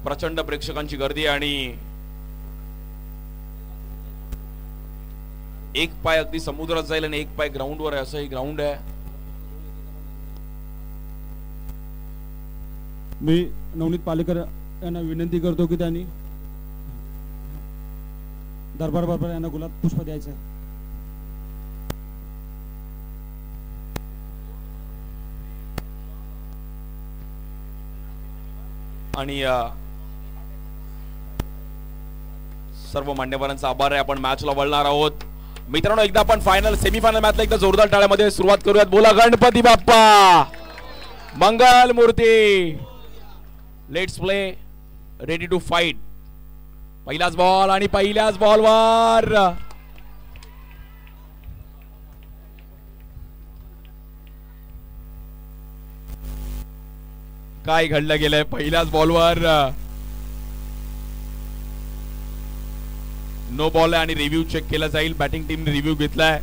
प्रचंड प्रेक्षकांची गर्दी आणि एक पाय अगदी समुद्रात जाईल आणि एक पाय ग्राउंडवर आहे, असं हे ग्राउंड आहे. मी नवनीत पालेकर यांना विनंती करतो की त्यांनी दरबार बाबर यांना गुलाब पुष्प द्यायचं आहे. आणि सर्व मान्यवरांचा आभार आहे. आपण मॅचला वळणार आहोत मित्रांनो. एकदा आपण फायनल सेमीफायनल मॅचला एकदा जोरदार टाळ्यामध्ये सुरुवात करूयात. बोला Ganpati Bappa Mangal Murti. Let's play, ready to fight. पहिलाच बॉल आणि पहिल्याच बॉलवर काय घडलं गेलंय. पहिल्याच बॉलवर नो बॉल आहे आणि रिव्ह्यू चेक केला जाईल. बॅटिंग टीमने रिव्ह्यू घेतलाय.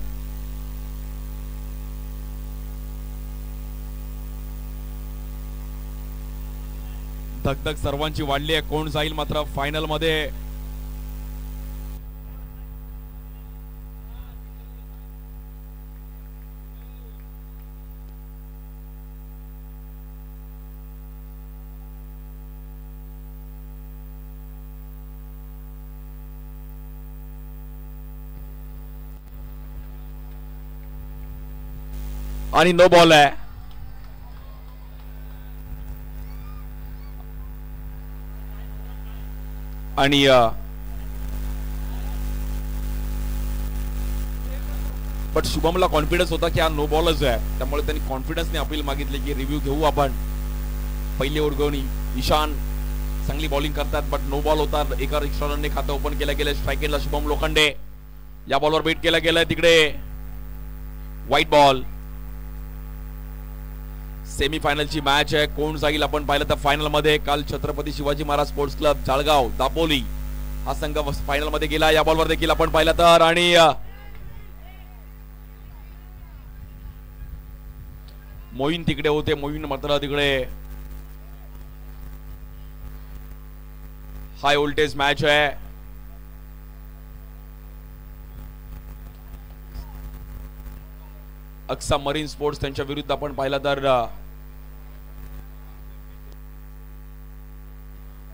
धगधग सर्वांची वाढली आहे. कोण जाईल मात्र फायनल मध्ये. आणि नो बॉल आहे. आणि बट शुभमला कॉन्फिडन्स होता की हा नो बॉलच आहे, त्यामुळे त्यांनी कॉन्फिडन्सने अपील मागितले की रिव्ह्यू घेऊ आपण. पहिली ओव्हर घेऊन ईशान चांगली बॉलिंग करतात बट नो बॉल होता. एका एक्स्ट्रा रनने खातं ओपन केलं गेलं. स्ट्राईक एंडला शुभम लोखंडे. या बॉलवर बेट केला गेलाय. तिकडे व्हाईट बॉल. सेमीफायनलची मॅच आहे. कोण जाईल आपण पाहिलं तर फायनल मध्ये. काल छत्रपती शिवाजी महाराज स्पोर्ट्स क्लब जाळगाव दापोली हा संघ फायनल मध्ये गेला. या बॉलवर देखील आपण पाहिलं तर आणि मोईन तिकडे होते. मोईन मात्र तिकडे हाय व्होल्टेज मॅच आहे. अक्सा मरीन स्पोर्ट्स त्यांच्या विरुद्ध आपण पाहिला तर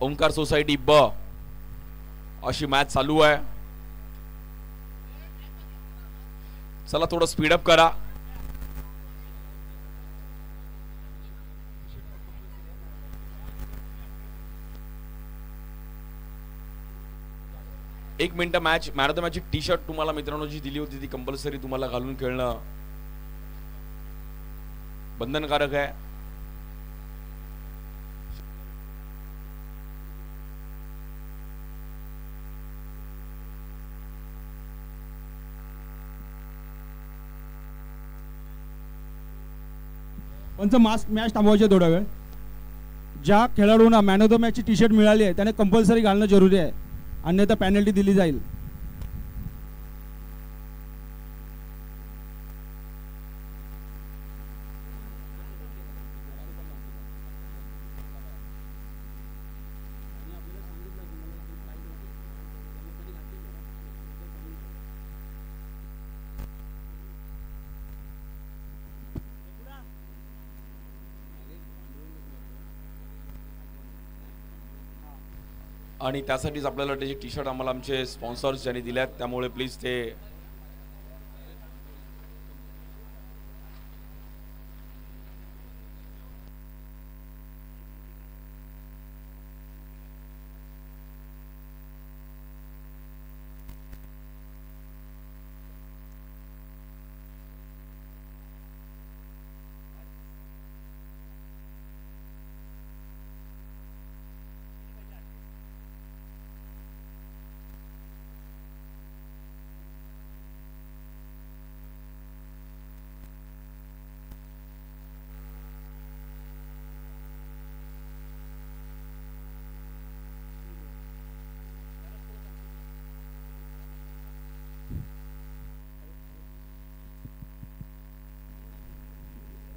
ओंकार सोसायटी ब अशी मॅच चालू आहे. चला थोडं स्पीडअप करा. एक minute. Match man of the मॅचची टी शर्ट तुम्हाला मित्रांनो जी दिली होती ती कंपल्सरी तुम्हाला घालून खेळणं बंधनकारक आहे. पंच मॅच थांबवायची थोडा वेळ. ज्या खेळाडूंना मॅन ऑफ द मॅचची टी शर्ट मिळाली आहे त्याने कंपल्सरी घालणं जरुरी आहे, अन्यथा पेनल्टी दिली जाईल. आणि त्यासाठीच आपल्याला त्याची टी शर्ट आम्हाला आमचे स्पॉन्सर्स ज्यांनी दिल्यात, त्यामुळे प्लीज ते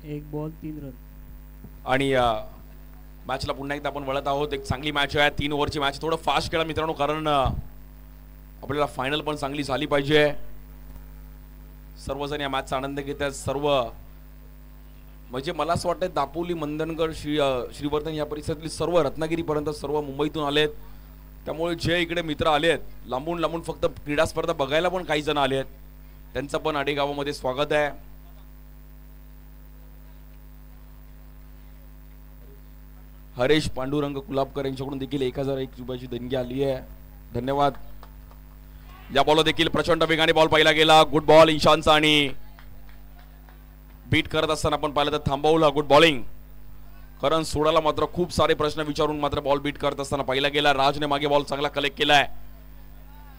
एक बॉल 3 रन. आणि मॅचला पुन्हा एकदा आपण वळत आहोत. एक चांगली मॅच आहे, 3 ओव्हरची मॅच. थोडं फास्ट खेळा मित्रांनो, कारण आपल्याला फायनल पण चांगली झाली पाहिजे. सर्वजण या मॅचचा आनंद घेत आहेत. सर्व म्हणजे मला असं वाटतं दापोली, मंदनगड, श्रीवर्धन या परिसरातील सर्व, रत्नागिरीपर्यंत सर्व मुंबईतून आलेत. त्यामुळे जे इकडे मित्र आलेत लांबून लांबून, फक्त क्रीडा स्पर्धा बघायला पण काही जण आलेत, त्यांचं पण आडेगावामध्ये स्वागत आहे. हरेश पांडुरंग कुलाबकर यांच्याकडून देखील 1001 रुपयाची देणगी आली आहे, धन्यवाद. या बॉल देखील प्रचंड वेगाने बॉल पाहिला गेला. गुड बॉल ईशानचा, आणि बीट करत असताना आपण पाहिलं तर थांबवला. Good bowling. कारण सोडाला मात्र खूप सारे प्रश्न विचारून मात्र बॉल बीट करत असताना पाहिला गेला. राजने मागे बॉल चांगला कलेक्ट केलाय.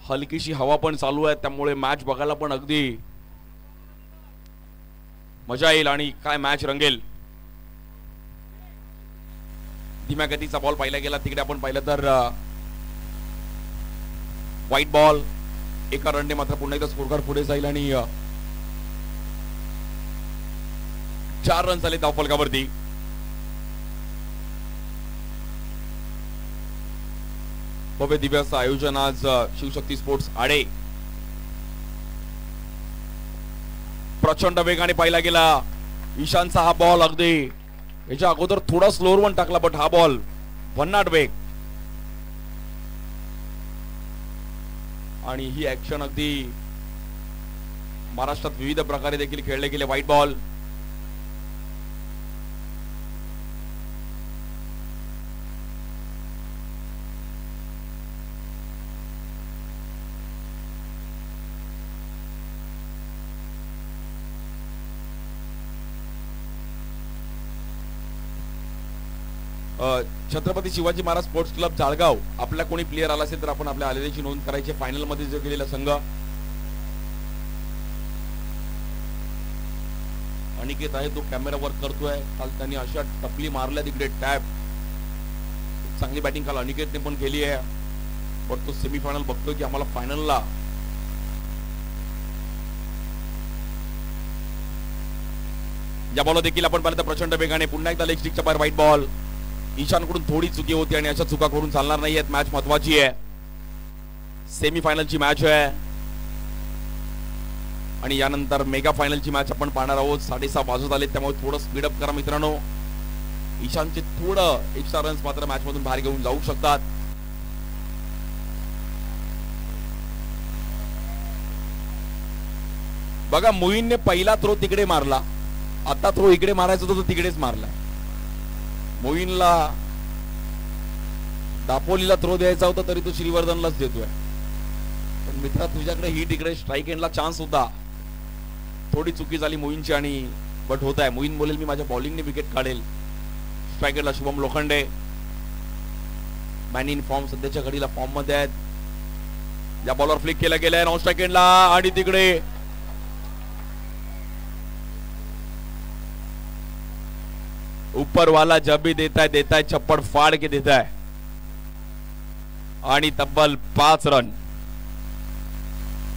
हलकीशी हवा पण चालू आहे, त्यामुळे मॅच बघायला पण अगदी मजा येईल आणि काय मॅच रंगेल. धीम्या गतीचा बॉल पाहिला गेला. तिकडे आपण पाहिलं तर व्हाईट बॉल. एका रनने मात्र पुन्हा एकदा स्कोरकार्ड पुढे जाईल आणि 4 रन झाले धावफलकावरती. भव्य दिव्याचं आयोजन आज शिवशक्ती स्पोर्ट्स आडे. प्रचंड वेगाने पाहिला गेला. ईशानचा हा बॉल अगदी याच्या अगोदर थोडा स्लोअर वन टाकला, बट हा बॉल भन्नाट वेग. आणि ही ऍक्शन अगदी महाराष्ट्रात विविध प्रकारे देखील खेळले गेले. White ball. Chhatrapati Shivaji Maharaj sports club Jalgaon, आपल्या कोणी प्लेअर आला असेल तर आपण आपल्या आलेल्याची नोंद करायची. फायनल मध्ये जो गेलेला संघ अनिकेत आहे, तो कॅमेरा वर्क करतोय. काल त्यांनी अशा टपली मारल्या तिकडे टॅप. चांगली बॅटिंग काल अनिकेतने पण केली आहे, पण तो सेमीफायनल बघतोय की आम्हाला फायनलला या बॉल देखील आपण पाहिलं तर प्रचंड वेगाने पुन्हा एकदा लेग स्टिकच्या बाहेर व्हाईट बॉल. ईशानकडून थोडी चुकी होती आणि अशा चुका करून चालणार नाहीयेत. मॅच महत्वाची आहे, सेमीफायनलची मॅच आहे आणि यानंतर मेगा फायनलची मॅच आपण पाहणार आहोत. 6:30 वाजत आले, त्यामुळे थोडं स्पीडअप करा मित्रांनो. ईशानचे थोडं एक्स्ट्रा रन्स मात्र मॅच मधून बाहेर घेऊन जाऊ शकतात. बघा, मोईनने पहिला थ्रो तिकडे मारला, आता थ्रो इकडे मारायचा होता तो तिकडेच मारला. मोईनला दापोलीला थ्रो द्यायचा होता तरी तो श्रीवर्धनलाच देतोय. पण मित्रा, तुझ्याकडे हिट इकडे स्ट्राईक एंडला चान्स होता. थोडी चुकी झाली मोईनची आणि बट होत आहे. मोईन बोलेल मी माझ्या बॉलिंगने विकेट काढेल. स्ट्राईक एंडला Shubham Lokhande, man in form, सध्याच्या घडीला फॉर्म मध्ये आहेत. या बॉलवर फ्लिक केला गेलाय नॉन स्ट्राईक एंडला आणि तिकडे ऊपर वाला जब भी देता है चप्पड़ फाड़ के देता है. आणि तब्बल 5 रन.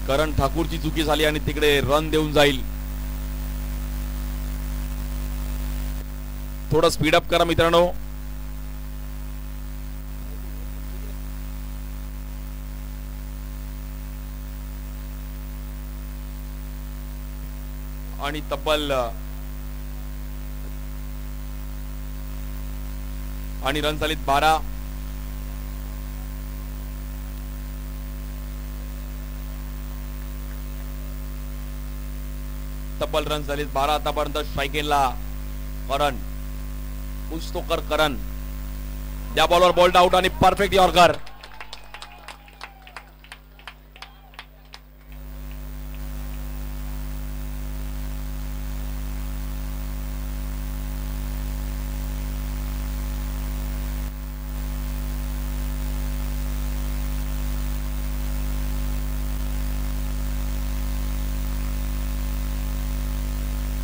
करण ठाकूरची चुकी झाली आणि तिकडे रन देऊन जाईल. थोडं स्पीडअप करा मित्रांनो. आणि तब्बल आणि रन झालीत 12. तब्बल रन झालीत 12 आतापर्यंत. स्ट्राईक एंडला करण, कुछ तो कर करण. या बॉलवर बॉल्ड आउट आणि परफेक्ट यॉर्कर.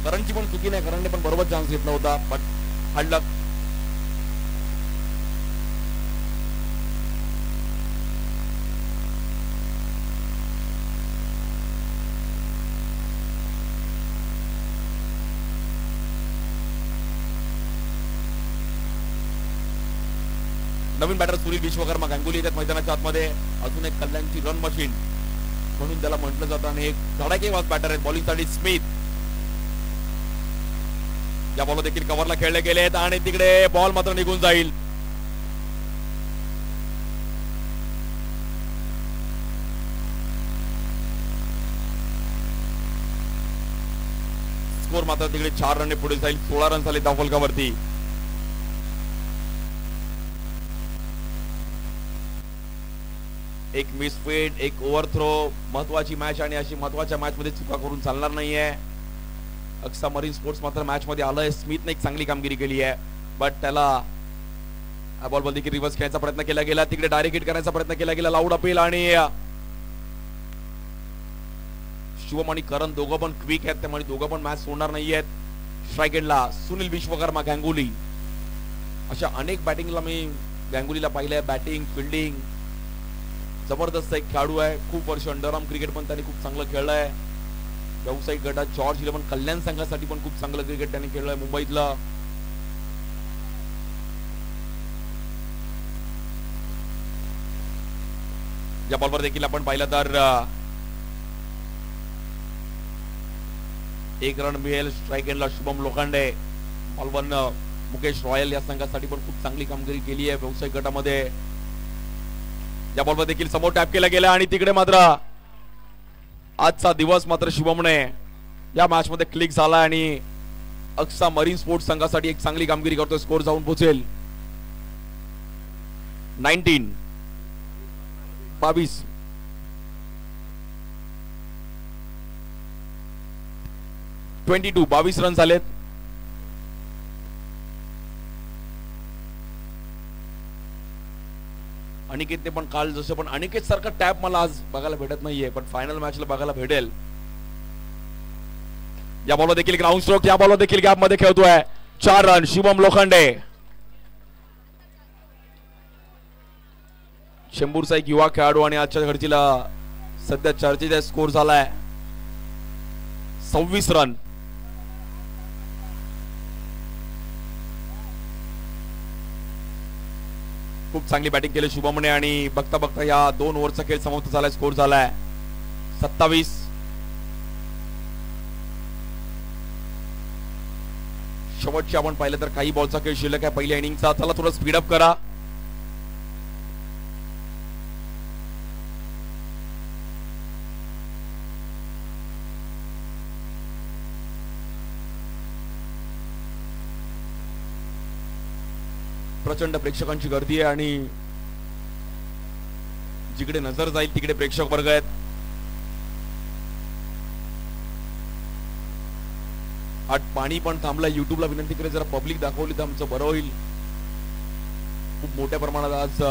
करणची पण चुकी नाही, करणने पण बरोबर चान्स घेतला होता, पण हार्ड नवीन बॅटर सुनील विश्वकर्मा गांगुली येतात मैदानाच्या आतमध्ये. अजून एक कल्याणची रन मशीन म्हणून त्याला म्हटलं जातं आणि एक धडाकेबाज बॅटर आहे बॉलिंगसाठी स्मिथ. या बॉल देखील कव्हरला खेळले गेलेत आणि तिकडे बॉल मात्र निघून जाईल. स्कोर मात्र तिकडे 4 रनने पुढे जाईल. 16 रन झाले धावफलकावरती. एक मिसफिट, एक ओव्हरथ्रो, महत्वाची मॅच आणि अशी महत्वाच्या मॅच मध्ये चुका करून चालणार नाहीये. अक्सा मरीन स्पोर्ट्स मात्र मॅच मध्ये आलंय. स्मिथने एक चांगली कामगिरी केली आहे, बट त्याला बॉल देखील रिव्हर्स खेळण्याचा प्रयत्न केला गेला. तिकडे डायरेक्ट हिट करण्याचा प्रयत्न केला गेला. लाऊड अपील आणि शुभम आणि करण दोघं पण क्विक आहेत, त्यामुळे दोघं पण मॅच सोडणार नाहीयेत. स्ट्राईक एंडला सुनील विश्वकर्मा गांगुली. अशा अनेक बॅटिंगला मी गांगुलीला पाहिलंय. बॅटिंग, फिल्डिंग जबरदस्त एक खेळाडू आहे. खूप वर्ष अंडरआर्म क्रिकेट पण त्यांनी खूप चांगलं खेळलंय. व्यावसायिक गटात जॉर्ज 11 कल्याण संघासाठी पण खूप चांगलं क्रिकेट त्यांनी खेळलंय मुंबईतलं. या बॉलवर देखील आपण पाहिलं तर 1 रन मिळेल. स्ट्राईक एंडला शुभम लोखंडे. बॉलवर मुकेश रॉयल या संघासाठी पण खूप चांगली कामगिरी केली आहे व्यावसायिक गटामध्ये. या बॉलवर देखील समोर टॅप केला गेला आणि तिकडे मात्र आजचा दिवस मात्र शुभमने या मॅच मध्ये क्लिक झाला आणि अक्सा मरीन स्पोर्ट्स संघासाठी एक चांगली कामगिरी करतोय. स्कोर जाऊन पोहोचेल 19 22. (22) 22 रन झालेत. अनिकेतने पण काल जसं पण अनिकेत सारखा टॅप मला आज बघायला भेटत नाहीये, पण फायनल मॅचला बघायला भेटेल. या बॉलवर देखील ग्राउंड स्ट्रोक. या बॉलवर देखील गॅप मध्ये खेळतोय. 4 रन शुभम लोखंडे. चेंबूरचा एक युवा खेळाडू आणि आजच्या घडीला सध्या चर्चेचा स्कोर झालाय 26 रन. खूप चांगली बॅटिंग केली शुभमने आणि बघता बघता या 2 ओव्हरचा खेळ समाप्त झालाय. स्कोर झालाय 27. शेवटचे आपण पाहिलं तर काही बॉलचा खेळ शिल्लक आहे पहिल्या इनिंगचा. चला थोडं स्पीडअप करा. प्रचंड प्रेक्षकांची गर्दी आहे आणि जिकडे नजर जाईल तिकडे प्रेक्षक वर्ग आहेत. आज पाणी पण थांबलंय. युट्यूबला विनंती करेल जरा पब्लिक दाखवली तर आमचं बरं होईल. खूप मोठ्या प्रमाणात आज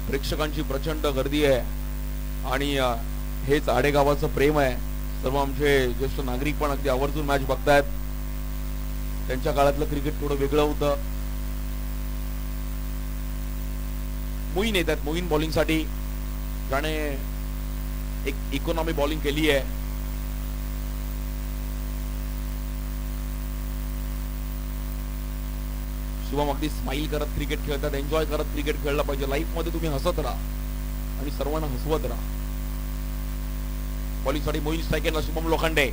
प्रेक्षकांची प्रचंड गर्दी आहे आणि हेच आडेगावाचं प्रेम आहे. सर्व आमचे ज्येष्ठ नागरिक पण अगदी आवर्जून मॅच बघतायत. त्यांच्या काळातलं क्रिकेट थोडं वेगळं होतं. मोईन येतात. मोईन बॉलिंग साठी ज्याने एक इकॉनॉमी बॉलिंग केली आहे. शुभम अगदी स्माइल करत क्रिकेट खेळतात. एन्जॉय करत क्रिकेट खेळलं पाहिजे. लाईफ मध्ये तुम्ही हसत राहा आणि सर्वांना हसवत राहा. बॉलिंग साठी मोईन स्ट्राईकरला शुभम लोखंडे.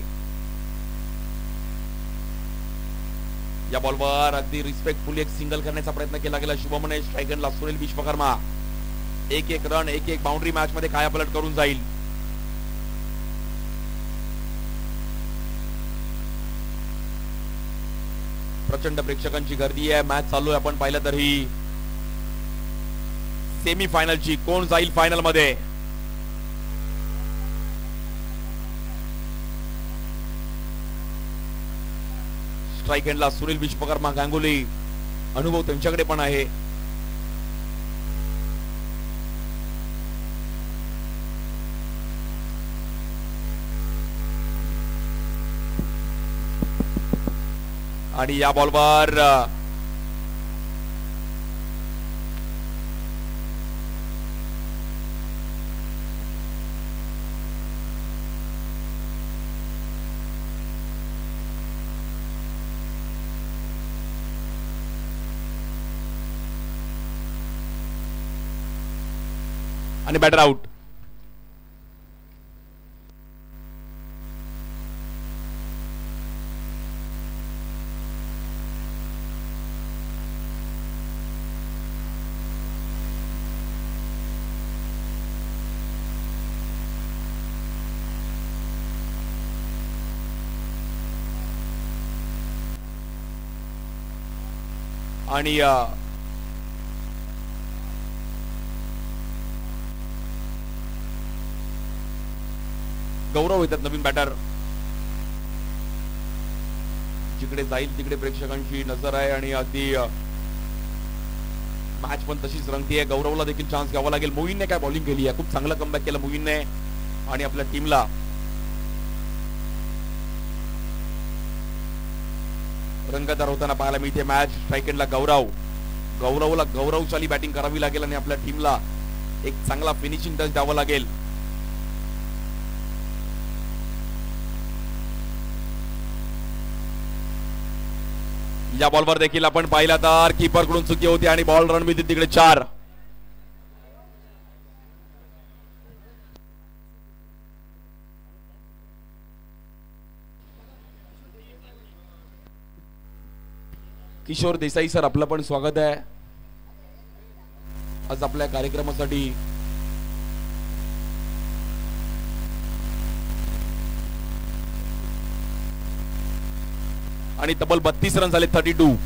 या बॉलवर अगदी रिस्पेक्टफुली एक सिंगल करण्याचा प्रयत्न केला गेला शुभमने. स्ट्राईकरला Sunil Vishwakarma. 1-1 run, 1-1 boundary match मध्ये कायापलट करून जाईल. प्रचंड प्रेक्षकांची गर्दी आहे. मॅच चालू आहे. आपण पाहिलं तर ही सेमी फायनलची. कोण जाईल फायनल मध्ये? स्ट्राईक एंडला सुनील विश्वकर्मा गांगुली. अनुभव त्यांच्याकडे पण आहे. आणि या बॉलवर आणि बॅटर आउट. आणि गौरव येतात नवीन बॅटर. जिकडे जाईल तिकडे प्रेक्षकांची नजर आहे आणि अगदी मॅच पण तशीच रंगतीये. गौरवला देखील चान्स घ्यावा लागेल. मोईनने काय बॉलिंग केली आहे, खूप चांगला कमबॅक केला मोईनने आणि आपल्या टीमला रंगतदार होताना पाहायला मिळते मॅच. स्ट्राईक एंडला गौरवला गौरवशाली बॅटिंग करावी लागेल आणि आपल्या टीमला एक चांगला फिनिशिंग टच द्यावा लागेल. या बॉलवर देखील आपण पाहिला तर कीपर कडून चुकी होती आणि बॉल रन मिळते तिकडे 4. किशोर देसाई सर, आपलं पण स्वागत आहे आज आपल्या कार्यक्रमासाठी. आणि तब्बल 32 रन झाले. 32.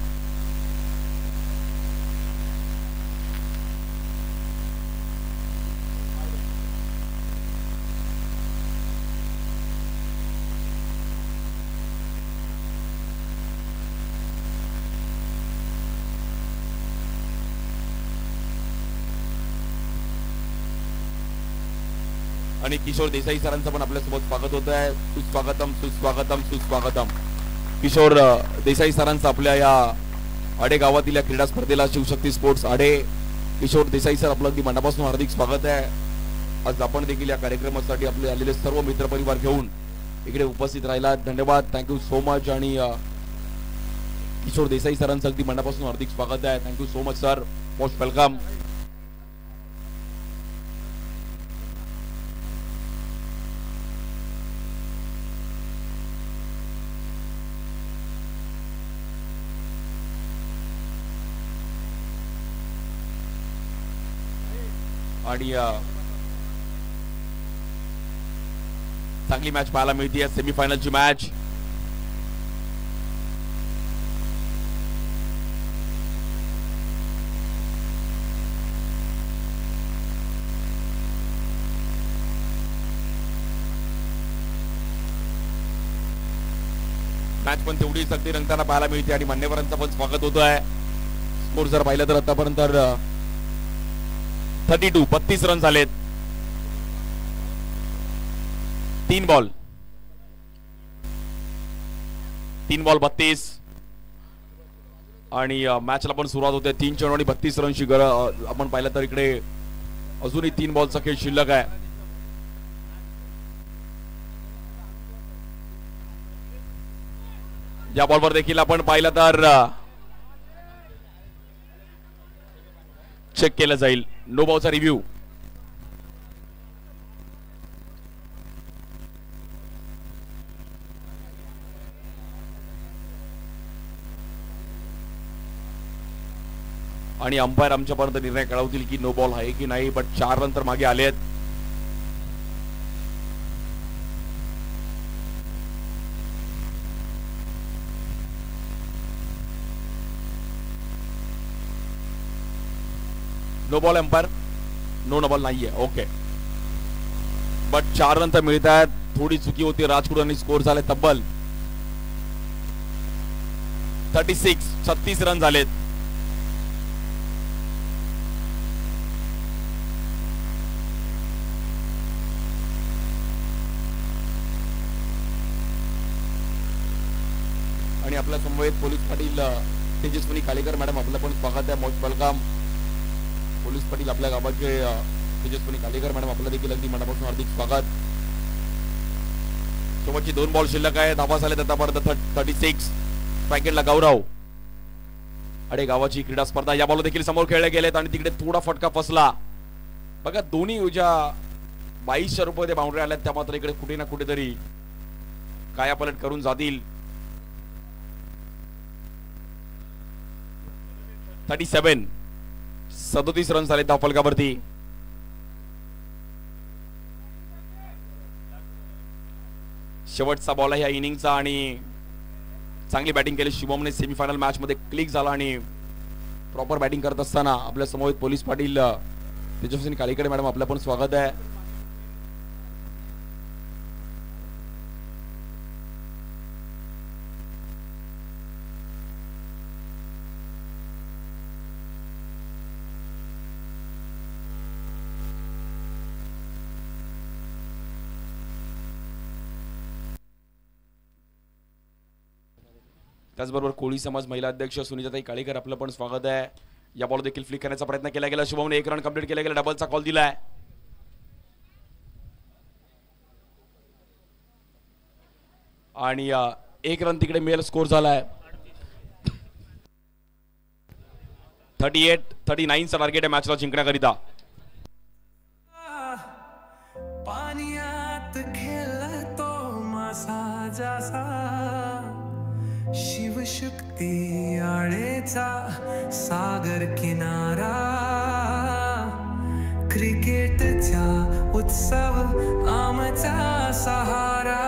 आणि किशोर देसाई सरांचं पण आपल्यासोबत स्वागत होत आहे. सुस्वागतम सुस्वागतम सुस्वागतम. किशोर देसाई सरांचं आपल्या या आडे गावातील या क्रीडा स्पर्धेला शिवशक्ती स्पोर्ट्स आडे. किशोर देसाई सर, आपलं अगदी मनापासून हार्दिक स्वागत आहे. आज आपण देखील या कार्यक्रमासाठी आपले आलेले सर्व मित्रपरिवार घेऊन इकडे उपस्थित राहिला. धन्यवाद, थँक्यू सो मच. आणि किशोर देसाई सरांचं अगदी मनापासून हार्दिक स्वागत आहे. Thank you so much sir, most welcome. आणि चांगली मॅच पाहायला मिळते. सेमीफायनलची मॅच. मॅच पण तेवढीच अगदी रंगताना पाहायला मिळते आणि मान्यवरांचं पण स्वागत होत आहे. स्कोर जर पाहिलं तर आतापर्यंत 32 रन झालेत. 3 बॉल 32 आणि मॅचला पण सुरुवात होते. 3 चेंडू आणि 32 रनची गरज. आपण पाहिलं तर इकडे अजूनही 3 बॉलचा खेळ शिल्लक आहे. या बॉलवर देखील आपण पाहिलं तर चेक केलं जाईल. नो बॉलचा रिव्ह्यू. आणि अंपायर आमच्यापर्यंत निर्णय कळवतील की नो बॉल आहे की नाही. बट 4 रन तर मागे आले आहेत. No ball umpire. No ball नाहीये. ओके, बट 4 रन तर मिळत आहेत. थोडी चुकी होती राजकोट आणि स्कोर झाले तब्बल 36 रन झालेत. आणि आपल्या समवेत पोलीस पाटील तेजस्विनी कालेकर मॅडम, आपलं पण स्वागत आहे. Most welcome. पोलीस पाटील आपल्या गावाचे तेजस्विनी कालेकर मॅडम, आपलं देखील अगदी मनापासून हार्दिक स्वागत. सोबतची 2 बॉल शिल्लक आहे. धावा झाले आतापर्यंत 36. पॅकेटला गौरव. अडे गावाची क्रीडा स्पर्धा. या बॉल देखील समोर खेळले गेलेत आणि तिकडे थोडा फटका फसला बघा दोन्ही ज्या 2200 रुपये बाउंड्री आल्यात त्या मात्र इकडे कुठे ना कुठेतरी कायापलट करून जातील. 37 रन झाले धावफलकावरती. शेवटचा बॉल आहे या इनिंगचा आणि चांगली बॅटिंग केली शुभमने. सेमीफायनल मॅच मध्ये क्लिक झाला आणि प्रॉपर बॅटिंग करत असताना आपल्या समोर पोलीस पाटील तेजस्विनी कालीकडे मॅडम आपलं पण स्वागत आहे. त्याचबरोबर कोळी समाज महिला अध्यक्ष सुनीताताई काळेकर आपलं पण स्वागत आहे. या बॉल देखील फ्लिक करण्याचा प्रयत्न केला गेला. शुभमने 1 रन कंप्लीट केला गेला. डबलचा कॉल दिलाय आणि 1 रन तिकडे मिळेल. स्कोर झालाय 38-39 चा टार्गेट आहे मॅचला जिंकण्याकरिता. पाण्यात खेळतो मासा जसा शिवशक्ती आळेचा सागर किनारा क्रिकेटचा उत्सव आमचा सहारा.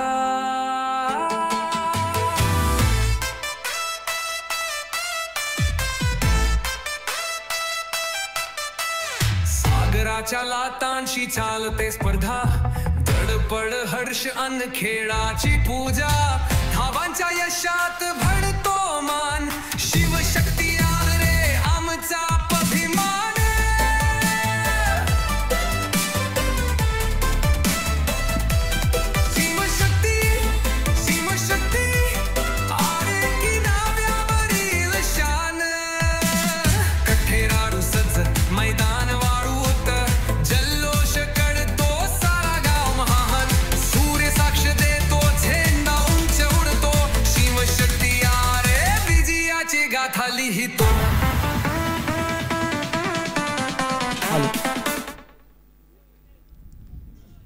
सागराच्या लाटांशी चालते स्पर्धा धडपड हर्ष अन खेळाची पूजा धावांच्या यशात भरतो मान शिवशक्ती रे आमचा अभिमान. शिवशक्ती शिवशक्ती आरे की नाव्यावरील शान कठेराडू सज्ज मैदान वाळूत जल्लोष कळतो सारा गाव महान सूर्य साक्ष देतो झेंडा उंच उडतो शिवशक्ती आरे विजयाची गाथा लिहितो.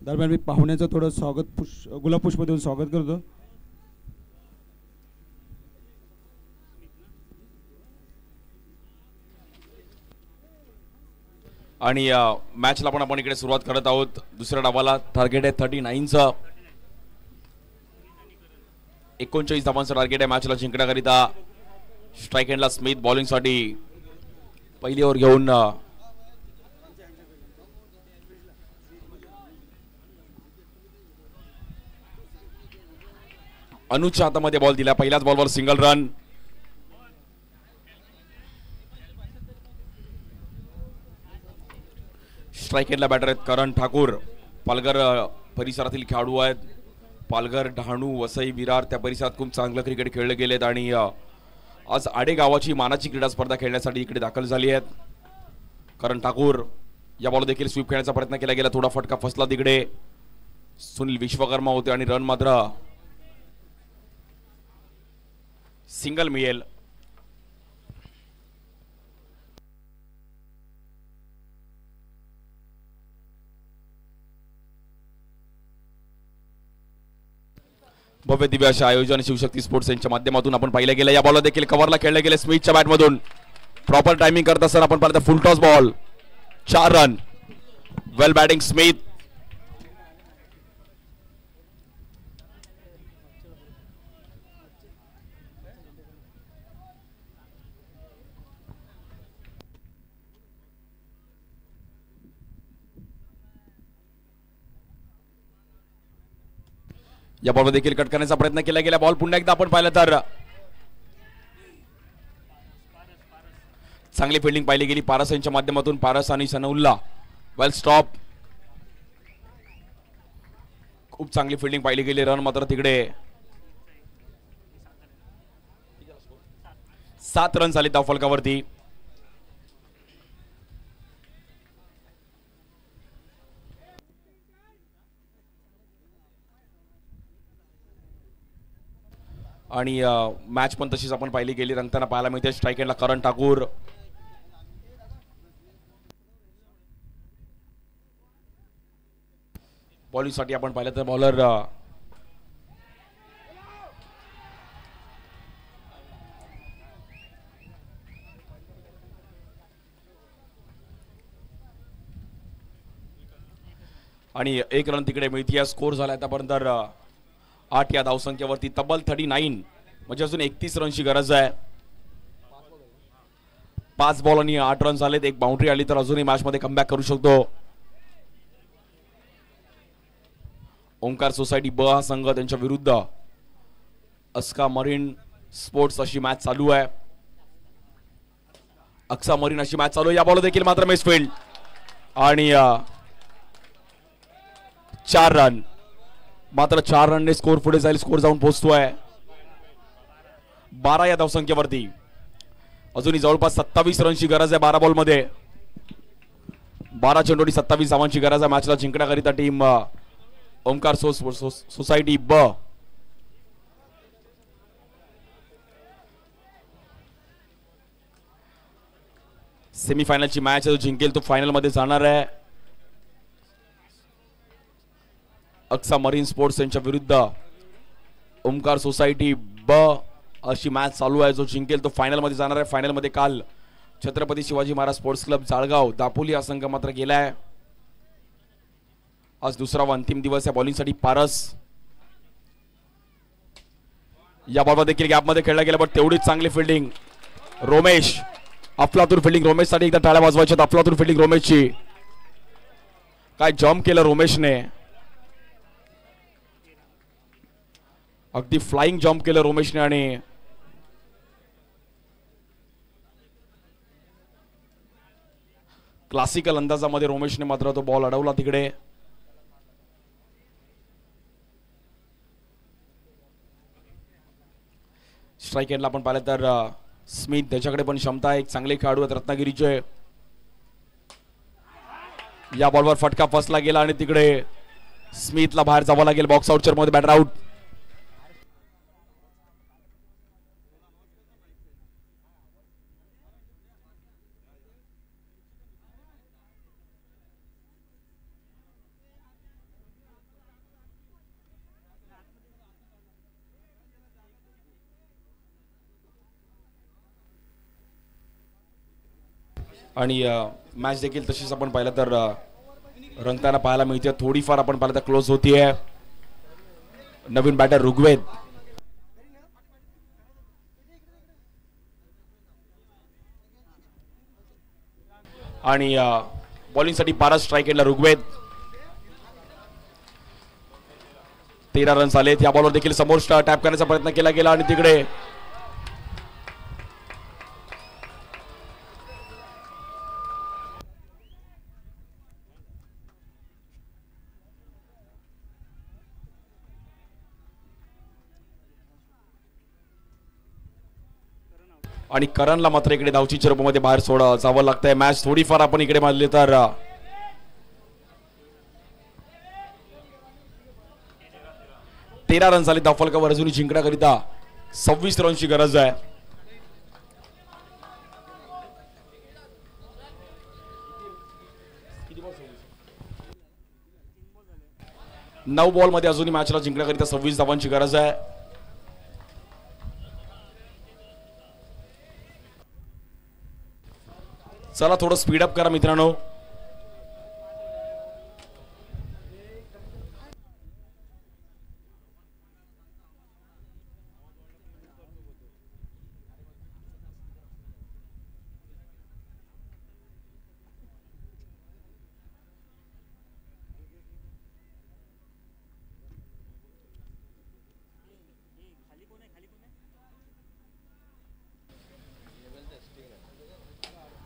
दरम्यान मी पाहुण्याचं थोडं स्वागत गुलाब पुष्प देऊन स्वागत करतो. आणि मॅचला पण आपण इकडे सुरुवात करत आहोत. दुसऱ्या डावाला टार्गेट आहे 39चं. 39 धावांचं टार्गेट आहे मॅचला जिंकण्याकरिता. स्ट्राईक एंडला स्मिथ बॉलिंग साठी पहिली ओव्हर घेऊन अनुजच्या हातामध्ये बॉल दिला. पहिल्याच बॉलवर सिंगल रन. स्ट्राईक एंडला बॅटर आहेत करण ठाकूर. पालघर परिसरातील खेळाडू आहेत. पालघर डहाणू वसई विरार त्या परिसरात खूप चांगलं क्रिकेट खेळले गेलेत आणि आज आडे गावाची मानाची क्रीडा स्पर्धा खेळण्यासाठी इकडे दाखल झाली आहेत. करण ठाकूर या बॉल देखील स्वीप खेळण्याचा प्रयत्न केला गेला. थोडा फटका फसला तिकडे. सुनील विश्वकर्मा होते आणि रन मात्र सिंगल मिळेल. भव्य दिव्य अशा आयोजन शिवशक्ती स्पोर्ट्स यांच्या माध्यमातून आपण पाहिलं गेलं. या बॉल देखील कव्हरला खेळले गेले स्मिथच्या बॅटमधून. प्रॉपर टायमिंग करत असताना आपण पाहिलं full toss ball. 4 run. Well batting Smith. या बॉल देखील कट करण्याचा प्रयत्न केला गेला. बॉल पुन्हा एकदा आपण पाहिलं तर चांगली फिल्डिंग पाहिली गेली पारस यांच्या माध्यमातून. पारस आणि सनउल्ला वेल स्टॉप. खूप चांगली फिल्डिंग पाहिली गेली. रन मात्र तिकडे 7 रन झाले धावफलकावरती. आणि मॅच पण तशीच आपण पाहिली गेली रंगताना पाहायला मिळते. स्ट्राईक एंडला करण ठाकूर. बॉलिंगसाठी आपण पाहिलं तर बॉलर आणि 1 रन तिकडे मिळते. स्कोर झाला आतापर्यंत 8 या धावसंख्येवरती. तब्बल 39 म्हणजे अजून 31 रनची गरज आहे. 5 बॉल आणि 8 रन झालेत. एक बाउंड्री आली तर अजूनही मॅच मध्ये कमबॅक करू शकतो. ओंकार सोसायटी ब हा संघ त्यांच्या विरुद्ध अस्का मरीन स्पोर्ट्स अशी मॅच चालू आहे. अक्सा मरीन अशी मॅच चालू आहे. या बॉल देखील मात्र मिसफील्ड आणि 4 रन. मात्र 4 रनने स्कोर पुढे जाईल. स्कोर जाऊन पोहोचतोय 12 या धावसंख्येवरती. अजूनही जवळपास 27 रनची गरज आहे 12 बॉल मध्ये. 12 चेंडूंनी 27 धावांची गरज आहे मॅचला जिंकण्याकरिता टीम ओंकार सोसायटी ब. सेमीफायनलची मॅच जो जिंकेल तो फायनल मध्ये जाणार आहे. अक्सा मरीन स्पोर्ट्स यांच्या विरुद्ध ओंकार सोसायटी ब अशी मॅच चालू आहे. जो जिंकेल तो फायनल मध्ये जाणार आहे. फायनल मध्ये काल छत्रपती शिवाजी महाराज स्पोर्ट्स क्लब जाळगाव दापोली हा संघ मात्र गेलाय. आज दुसरा व अंतिम दिवस आहे बॉलिंगसाठी. पारस या बॉलवर देखील गॅपमध्ये खेळला गेला पण तेवढीच चांगली फिल्डिंग रोमेश. अफलातून फिल्डिंग रोमेशसाठी एकदा टाळ्या वाजवायच्यात. अफलातून फिल्डिंग रोमेशची. काय जम्प केलं रोमेशने. अगदी फ्लाइंग जम्प केलं रोमेशने आणि क्लासिकल अंदाजामध्ये रोमेशने मात्र तो बॉल अडवला तिकडे. स्ट्राईक एंडला आपण पाहिलं तर स्मिथ त्याच्याकडे पण क्षमता आहे. एक चांगले खेळाडू आहेत रत्नागिरीचे. या बॉलवर फटका फसला गेला आणि तिकडे स्मिथला बाहेर जावं लागेल. बॉक्स आउटच्या मध्ये बॅटर आउट. आणि मॅच देखील तशीच आपण पाहिलं तर रंगताना पाहायला मिळते. थोडीफार आपण पाहिलं तर क्लोज होतीये. नवीन बॅटर ऋग्वेद आणि बॉलिंगसाठी पारस. स्ट्राईक एंडला ऋग्वेद. 13 रन आलेत. या बॉलवर देखील समोर टॅप करण्याचा प्रयत्न केला गेला आणि तिकडे आणि करणला मात्र इकडे धावचीच्या रूपामध्ये बाहेर जावं लागतंय. मॅच थोडीफार आपण इकडे मानले तर 13 रन झाले धावफलकावर. अजूनही जिंकण्याकरिता 26 रनची गरज आहे. नऊ बॉल मध्ये अजूनही मॅचला जिंकण्याकरिता 26 धावांची गरज आहे. चला थोडं स्पीडअप करा मित्रांनो.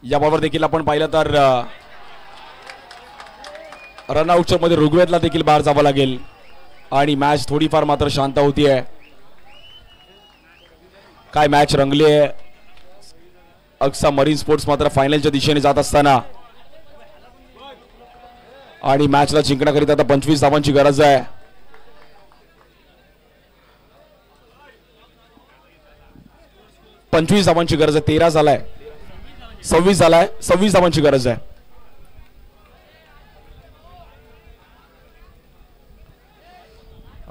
या बॉलवर देखील आपण पाहिलं तर रनआउटच्या मध्ये ऋग्वेदला देखील बाहेर जावं लागेल आणि मॅच थोडीफार मात्र शांत होतीये. काय मॅच रंगली आहे. अक्सा मरीन स्पोर्ट्स मात्र फायनलच्या दिशेने जात असताना आणि मॅचला जिंकण्याकरिता आता 25 धावांची गरज आहे. पंचवीस धावांची गरज आहे. 13 झालाय. 26 झालाय. 26 धावांची गरज आहे.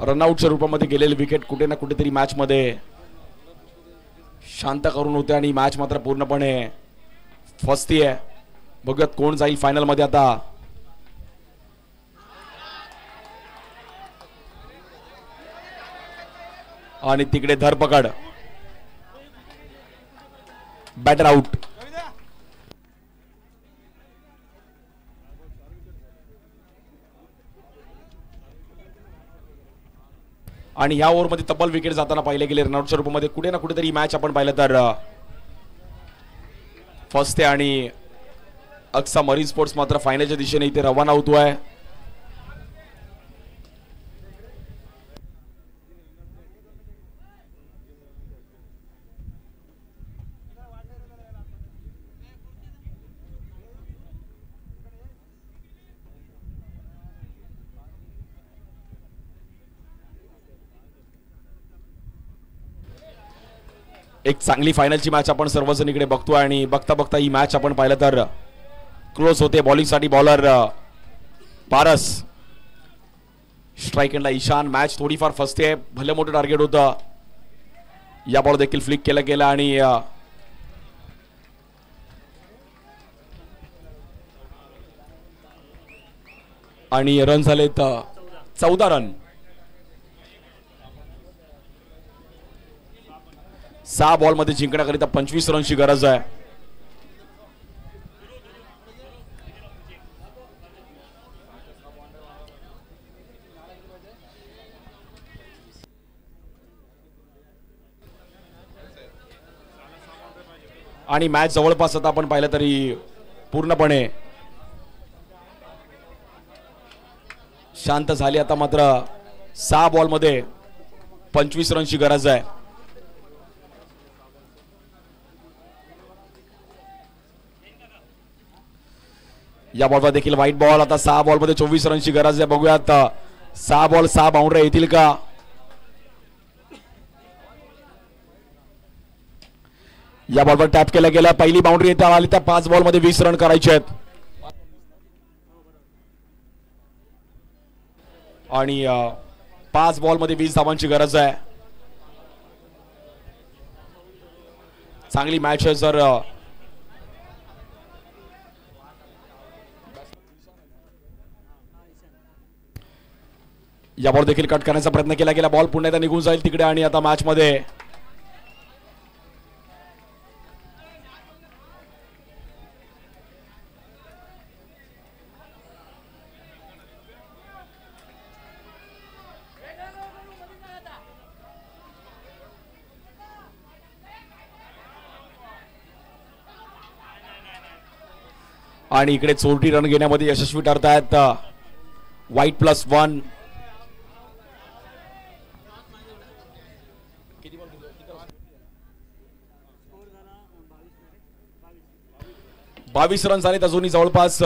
रनआउटच्या रूपामध्ये गेलेली विकेट कुठे ना कुठेतरी मॅच मध्ये शांत करून होते आणि मॅच मात्र पूर्णपणे फसतीये. बघूयात कोण जाईल फायनल मध्ये आता. आणि तिकडे धरपकड, बॅटर आउट. आणि या ओव्हरमध्ये तब्बल विकेट जाताना पाहिले गेले रनआउटच्या रूपामध्ये. कुठे ना कुठेतरी मॅच आपण पाहिलं तर फर्स्ट आहे आणि अक्सा मरीन स्पोर्ट्स मात्र फायनलच्या दिशेने इथे रवाना होतोय. एक चांगली फायनलची मॅच आपण सर्वजण इकडे बघतोय आणि बघता बघता ही मॅच आपण पाहिलं तर क्लोज होते. बॉलिंग साठी बॉलर पारस, स्ट्राईक एंडला ईशान. मॅच थोडीफार फसते. भले मोठं टार्गेट होतं. या बॉल देखील फ्लिक केलं गेला आणि रन झालेत 14 रन. 6 बॉल मध्ये जिंकण्याकरिता 25 रनची गरज आहे. आणि मॅच जवळपास आता आपण पाहिलं तरी पूर्णपणे शांत झाली. आता मात्र 6 बॉल मध्ये 25 रनची गरज आहे. या बॉलवर देखील व्हाईट बॉल. आता 6 बॉल मध्ये 24 रनची गरज आहे. बघूयात 6 बॉल 6 बाउंड्री येतील का. या बॉलवर टॅप केला गेला. पहिली बाउंड्री येते आली तर 5 बॉल मध्ये 20 रन करायचे आहेत. आणि 5 बॉल मध्ये 20 धावांची गरज आहे. चांगली मॅच आहे सर. या बॉल देखील कट करण्याचा प्रयत्न केला गेला. बॉल पुन्हा एकदा निघून जाईल तिकडे. आणि आता मॅच मध्ये आणि इकडे चोरटी रन घेण्यामध्ये यशस्वी ठरतायत व्हाईट +1. 22 रन झालेत. अजूनही जवळपास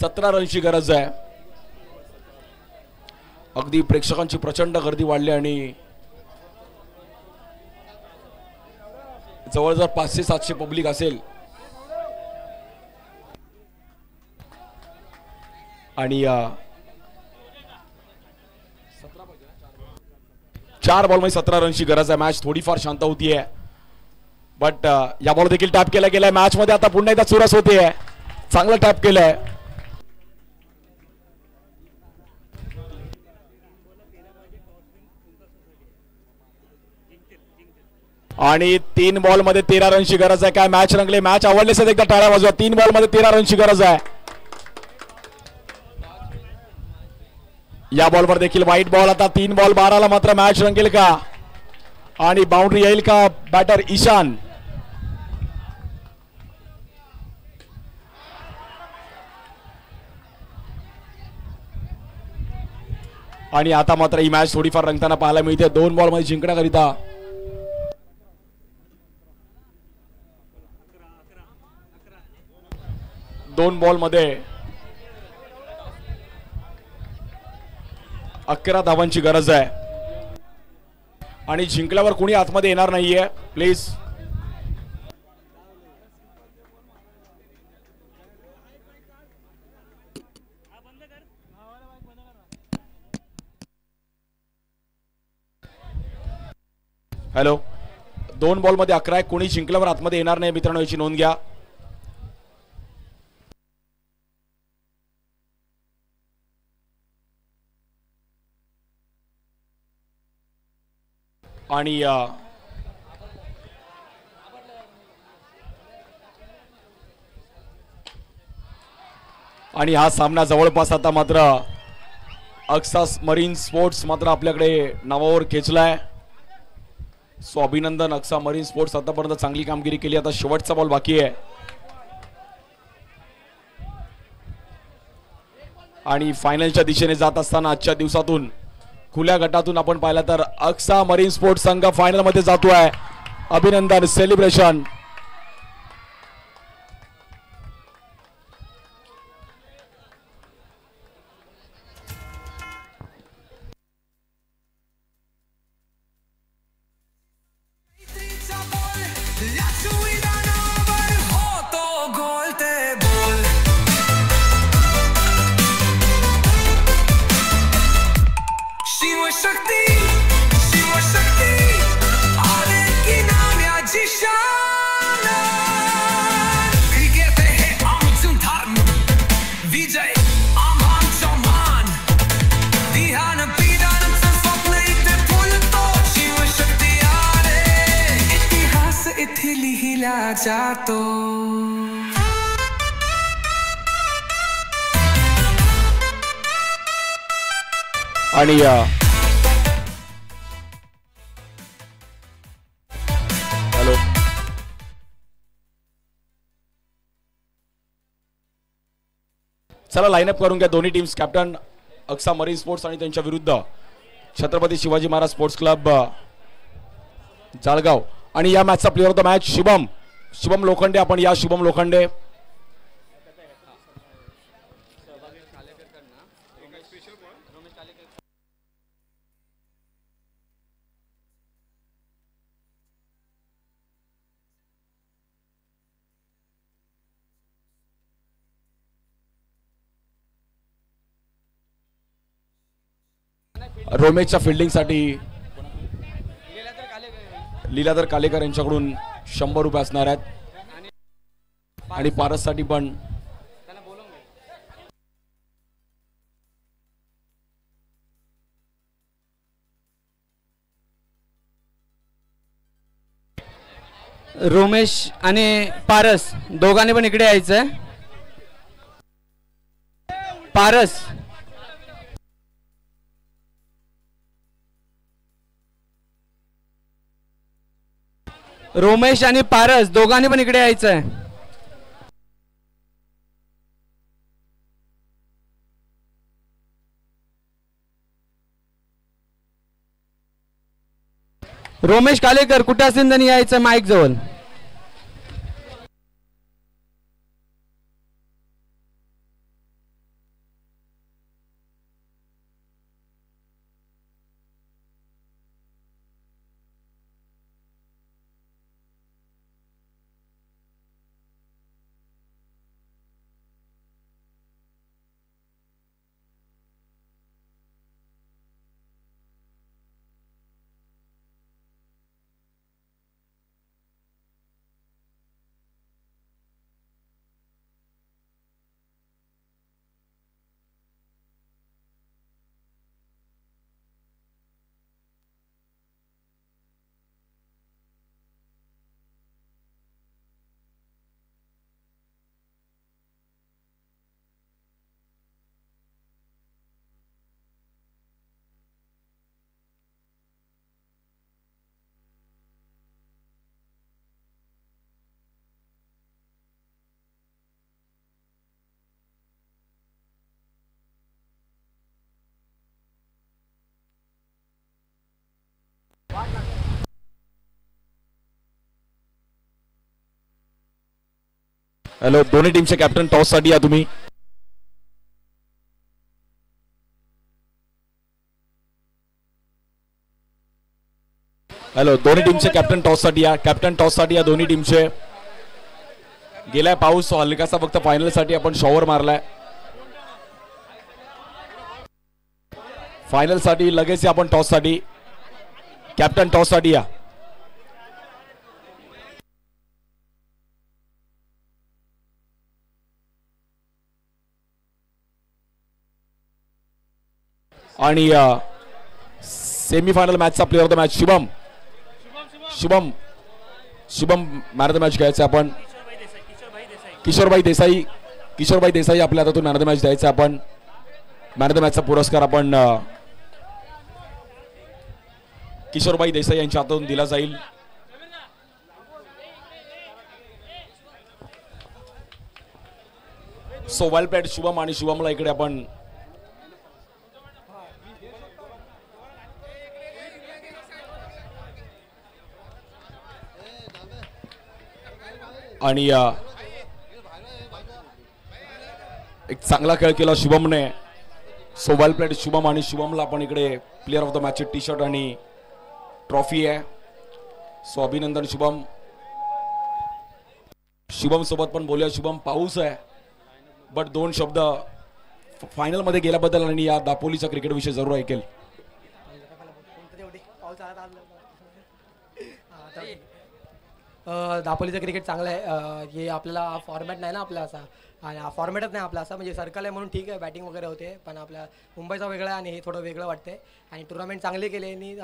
17 रनची गरज आहे. अगदी प्रेक्षकांची प्रचंड गर्दी वाढली आणि जवळजवळ 500-700 पब्लिक असेल. आणि 4 बॉल मध्ये 17 रनची गरज आहे. मॅच थोडीफार शांत होतीये. बट या बॉल देखील टॅप केला गेलाय. मॅच मध्ये आता पुन्हा एकदा चुरस होतीये. चांगलं टॅप केलंय. आणि 3 बॉल मध्ये 13 रनची गरज आहे. काय मॅच रंगले. मॅच आवडले सर एकदा टाळ्या वाजवा. 3 बॉल मध्ये 13 रनची गरज आहे. या बॉलवर देखील व्हाईट बॉल. आता 3 बॉल 12 मात्र मॅच रंगेल का आणि बाउंड्री येईल का. बॅटर ईशान. आणि आता मात्र ही मॅच थोडीफार रंगताना पाहायला मिळते. 2 बॉल मध्ये जिंकण्याकरिता 2 बॉल मध्ये 11 धावांची गरज आहे. आणि जिंकल्यावर कोणी आतमध्ये येणार नाहीये प्लीज. हॅलो, 2 बॉलमध्ये 11 आहे. कोणी जिंकल्यावर आतमध्ये येणार नाही मित्रांनो, याची नोंद घ्या. आणि हा सामना जवळपास आता मात्र अक्सा मरीन स्पोर्ट्स मात्र आपल्याकडे नावावर खेचलाय. सो अभिनंदन अक्सा मरीन स्पोर्ट्स, आतापर्यंत चांगली कामगिरी केली. आता शेवटचा बॉल बाकी आहे आणि फायनलच्या दिशेने जात असताना आजच्या दिवसातून खुल्या गटातून आपण पाहिलं तर अक्सा मरीन स्पोर्ट्स संघ फायनल मध्ये जातोय. अभिनंदन, सेलिब्रेशन. जातो आणि हॅलो, चला लाईनअप करून घ्या दोन्ही teams. Captain Aqsa marine sports आणि त्यांच्या विरुद्ध छत्रपती शिवाजी महाराज स्पोर्ट्स क्लब जाळगाव. आणि या मॅचचा player of the match Shubham Lokhande. आपण या शुभम लोखंडे. रोमेशच्या फिल्डिंगसाठी लीलाधर कालेकर यांच्याकडून 100 रुपये असणार आहेत. आणि पारससाठी पण रोमेश आणि पारस दोघांनी पण इकडे यायचंय. पारस, रोमेश आणि पारस दोघांनी पण इकडे यायचंय. रोमेश कालेकर कुठे असेल त्यांनी यायचं माईक जवळ. हॅलो, दोन्ही टीमचे कॅप्टन टॉस साठी या तुम्ही. हॅलो, दोन्ही टीमचे कॅप्टन टॉस साठी या. कॅप्टन टॉस साठी या दोन्ही टीमचे. गेलाय पाऊस हलकासा, फक्त फायनल साठी आपण शॉवर मारलाय. फायनल साठी लगेच आपण टॉस साठी. कॅप्टन टॉस साठी या. आणि सेमीफायनल मॅचचा player of the match Shubham Shubham Shubham man of the match घ्यायचं आपण किशोरभाई देसाई आपल्या हातातून मॅन ऑफ द मॅच द्यायचं आपण मॅन ऑफ द मॅचचा पुरस्कार आपण किशोरभाई देसाई यांच्या हातून दिला जाईल. सो वेल प्लेड शुभम आणि शुभमला इकडे आपण आणि एक चांगला खेळ केला शुभमने. सो वेल प्लेड शुभम आणि शुभमला आपण इकडे player of the match T shirt आणि ट्रॉफी आहे. सो अभिनंदन शुभम. शुभम सोबत पण बोलूया. शुभम पाऊस आहे बट दोन शब्द फायनल मध्ये गेल्याबद्दल आणि या दापोलीच्या क्रिकेट विषयी जरूर ऐकेल. दापोलीचं क्रिकेट चांगलं आहे. हे आपल्याला फॉर्मॅट नाही ना आपला असा आणि हा फॉर्मॅटच नाही आपला असा म्हणजे सर्कल आहे म्हणून ठीक आहे बॅटिंग वगैरे होते पण आपल्या मुंबईचा वेगळा आहे आणि हे थोडं वेगळं वाटतंय आणि टुर्नामेंट चांगली केली आणि